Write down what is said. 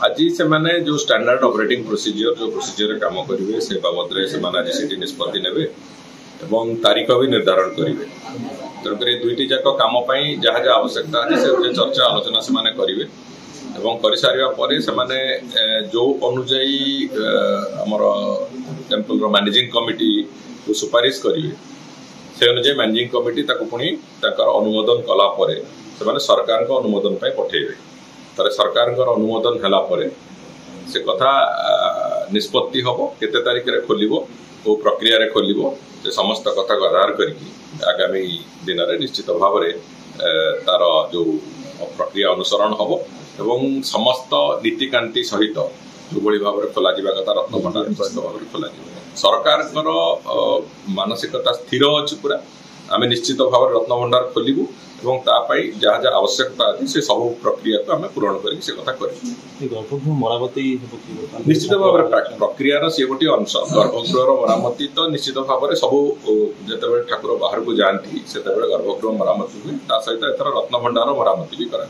आज से माने जो स्टैंडर्ड ऑपरेटिंग प्रोसीजर जो प्रोसीजर काम करेंगे से बाबद आज से निष्पत्ति ने तारीख भी निर्धारण करेंगे। तेणुक दुईटी जाक कम जहाँ जहाँ आवश्यकता अच्छे से चर्चा आलोचना से करेंगे कर सारा पर जो अनुजाई आमर टेम्पल मैनेजिंग कमिटी को सुपारिश करेंगे से अनुजाई मैनेजिंग कमिटी पुणी अनुमोदन कलापर से सरकार अनुमोदन पठेबे। तर सरकार अनुमोदन है से कथा निष्पत्ति हम केते तारीख रे खोलिबो को प्रक्रिया रे खोलिबो से समस्त कथा को आधार करके आगामी दिन में निश्चित भाव में तार जो प्रक्रिया अनुसरण हम एवं समस्त नीतिकांति सहित जो भाव में खोल कथा रत्नभंडार निश्चित भाव में खोल सरकार मानसिकता स्थिर अच्छी पूरा आम निश्चित भाव में रत्नभंडार खोलू और जहाँ जहाँ आवश्यकता अच्छी से सब प्रक्रिया को आम पूरण कर निश्चित भाव में प्रक्रिया सी गोटे अंश गर्भगृह मरामती तो निश्चित भाव में सब जिते ठाकुर बाहर को जाती से गर्भगृह मरामती हुए सहित एथर रत्नभंडार मरामती भी कर।